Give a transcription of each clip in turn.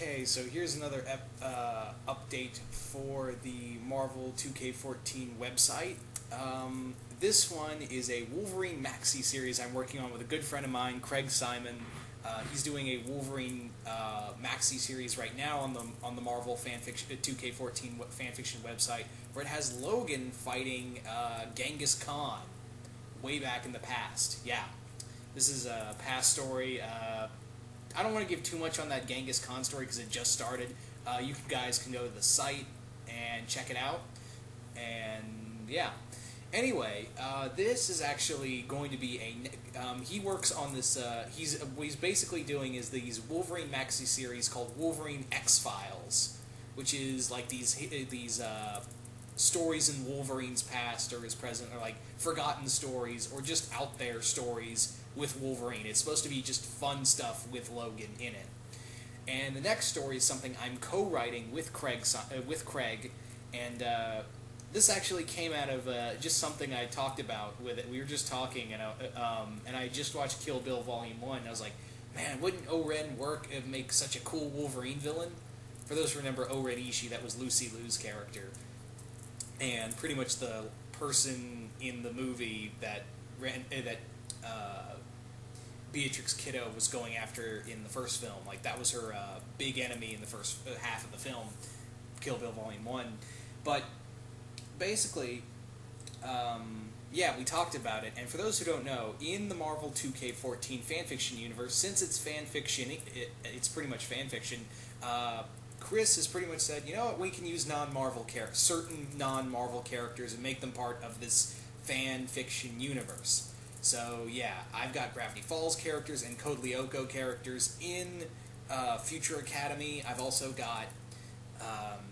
Okay, so here's another update for the Marvel 2K14 website. This one is a Wolverine maxi series I'm working on with a good friend of mine, Craig Simon. He's doing a Wolverine maxi series right now on the Marvel fanfiction 2K14 fanfiction website, where it has Logan fighting Genghis Khan way back in the past. Yeah, this is a past story. I don't want to give too much on that Genghis Khan story because it just started. You guys can go to the site and check it out. And yeah. Anyway, this is actually going to be he works on this. What he's basically doing is these Wolverine maxi series called Wolverine X Files, which is like these stories in Wolverine's past or his present, or like forgotten stories, or just out there stories with Wolverine. It's supposed to be just fun stuff with Logan in it. And the next story is something I'm co-writing with Craig, and this actually came out of just something I talked about with it. We were just talking, and I just watched Kill Bill Volume 1, and I was like, man, wouldn't O-Ren work and make such a cool Wolverine villain? For those who remember O-Ren Ishii, that was Lucy Liu's character. And pretty much the person in the movie that Beatrix Kiddo was going after in the first film. Like, that was her big enemy in the first half of the film, Kill Bill Volume 1. But basically, yeah, we talked about it. And for those who don't know, in the Marvel 2K14 fanfiction universe, since it's fanfiction, it's pretty much fanfiction, Chris has pretty much said, you know what, we can use certain non-Marvel characters and make them part of this fan fiction universe. So yeah, I've got Gravity Falls characters and Code Lyoko characters in Future Academy. I've also got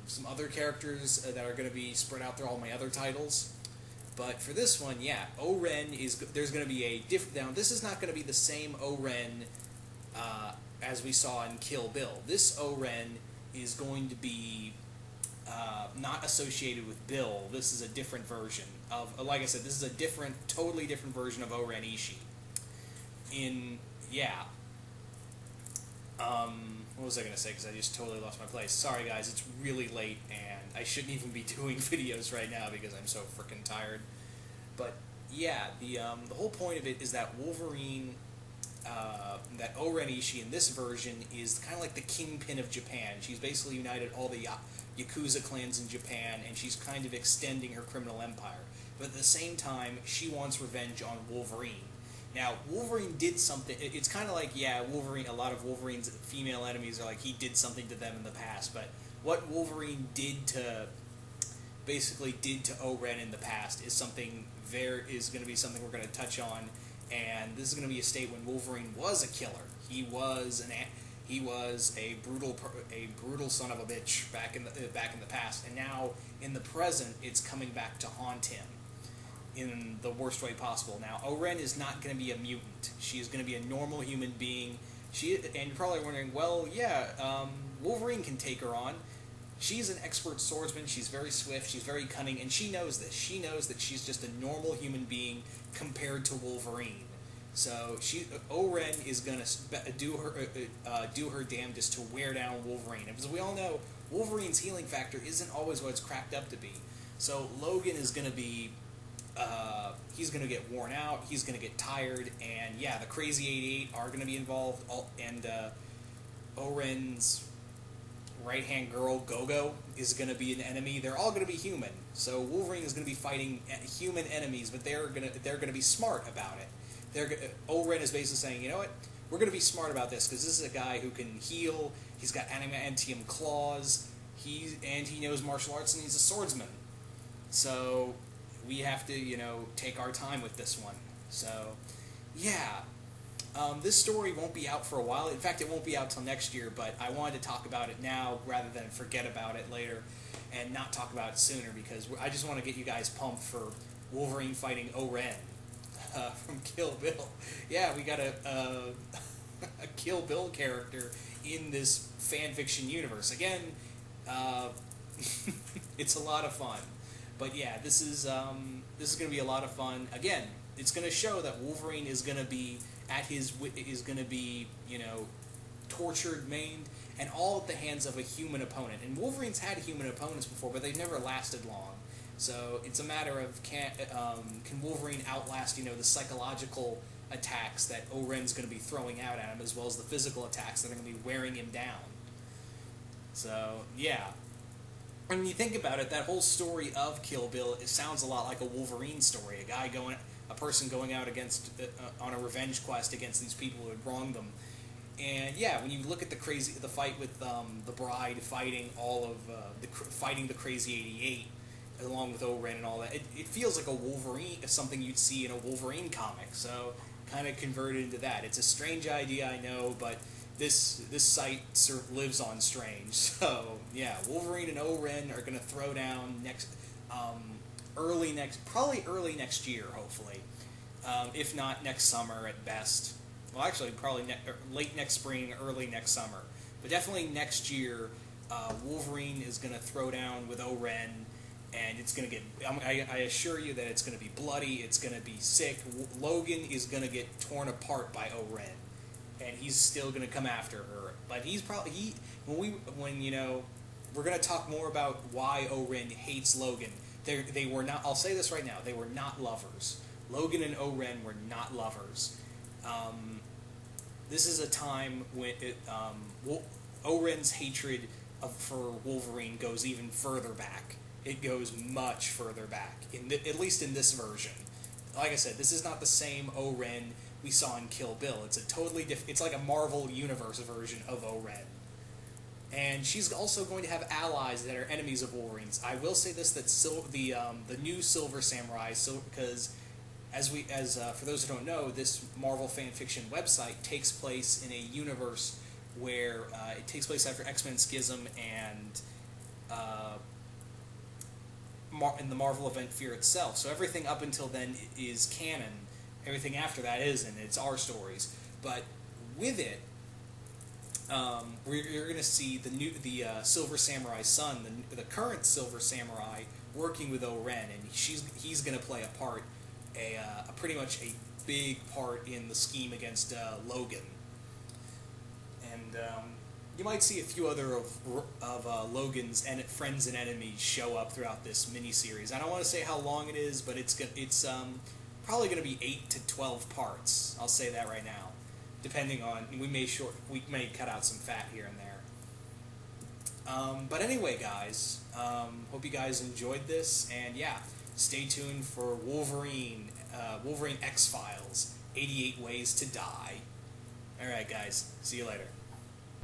some other characters that are going to be spread out through all my other titles. But for this one, yeah, O-Ren there's going to be a now, this is not going to be the same O-Ren as we saw in Kill Bill. This O-Ren is going to be not associated with Bill. This is a different version of, like I said, this is a totally different version of O-Ren Ishii. What was I going to say? Because I just totally lost my place. Sorry, guys, it's really late, and I shouldn't even be doing videos right now because I'm so freaking tired. But yeah, the whole point of it is that Wolverine, that O-Ren Ishii in this version is kind of like the kingpin of Japan. She's basically united all the Yakuza clans in Japan, and she's kind of extending her criminal empire. But at the same time, she wants revenge on Wolverine. Now, Wolverine did something. It's kind of like, yeah, Wolverine. A lot of Wolverine's female enemies are like he did something to them in the past. But what Wolverine did to O-Ren in the past is going to be something we're going to touch on. And this is going to be a state when Wolverine was a killer. He was a brutal son of a bitch back in the past, and now in the present, it's coming back to haunt him in the worst way possible. Now, O-Ren is not going to be a mutant. She is going to be a normal human being. And you're probably wondering, well, yeah, Wolverine can take her on. She's an expert swordsman. She's very swift. She's very cunning, and she knows this. She knows that she's just a normal human being compared to Wolverine. So O-Ren is gonna do her damnedest to wear down Wolverine. And as we all know, Wolverine's healing factor isn't always what it's cracked up to be. So Logan is gonna be, he's gonna get worn out. He's gonna get tired, and yeah, the Crazy 88 are gonna be involved. And O-Ren's right-hand girl, Gogo, is going to be an enemy. They're all going to be human. So Wolverine is going to be fighting human enemies, but they're going to be smart about it. O-Ren is basically saying, you know what? We're going to be smart about this because this is a guy who can heal. He's got adamantium claws. He knows martial arts, and he's a swordsman. So we have to, take our time with this one. So yeah. This story won't be out for a while. In fact, it won't be out till next year, but I wanted to talk about it now rather than forget about it later and not talk about it sooner, because I just want to get you guys pumped for Wolverine fighting O-Ren from Kill Bill. Yeah, we got a Kill Bill character in this fanfiction universe. Again, it's a lot of fun. But yeah, this is going to be a lot of fun. Again, it's going to show that Wolverine is going to be tortured, maimed, and all at the hands of a human opponent. And Wolverine's had human opponents before, but they've never lasted long. So it's a matter of can Wolverine outlast, the psychological attacks that O-Ren's going to be throwing out at him, as well as the physical attacks that are going to be wearing him down. So, yeah. When you think about it, that whole story of Kill Bill, it sounds a lot like a Wolverine story. A person going out against on a revenge quest against these people who had wronged them. And yeah, when you look at the fight with the Bride fighting fighting the Crazy 88, along with O-Ren and all that, it feels like something you'd see in a Wolverine comic. So kind of converted into that. It's a strange idea, I know, but this site lives on strange. So yeah, Wolverine and O-Ren are gonna throw down early next year, hopefully, if not next summer at best. Well, actually, probably late next spring, early next summer, but definitely next year. Wolverine is gonna throw down with O-Ren, and it's gonna get. I assure you that it's gonna be bloody. It's gonna be sick. Logan is gonna get torn apart by O-Ren, and he's still gonna come after her. But we're gonna talk more about why O-Ren hates Logan. They were not. I'll say this right now. They were not lovers. Logan and O-Ren were not lovers. This is a time when O-Ren's hatred for Wolverine goes even further back. It goes much further back, at least in this version. Like I said, this is not the same O-Ren we saw in Kill Bill. It's a totally different. It's like a Marvel Universe version of O-Ren. And she's also going to have allies that are enemies of Wolverine's. I will say this: that the new Silver Samurai, because for those who don't know, this Marvel fan fiction website takes place in a universe where it takes place after X-Men Schism and in the Marvel event Fear itself. So everything up until then is canon. Everything after that isn't. It's our stories. But with it, you're going to see the Silver Samurai's son, the current Silver Samurai, working with O-Ren, and he's going to play a part, pretty much a big part in the scheme against Logan. And you might see a few other of Logan's friends and enemies show up throughout this miniseries. I don't want to say how long it is, but it's probably going to be 8 to 12 parts. I'll say that right now. Depending on, we may cut out some fat here and there. But anyway, guys, hope you guys enjoyed this, and yeah, stay tuned for Wolverine X-Files, 88 Ways to Die. Alright guys, see you later.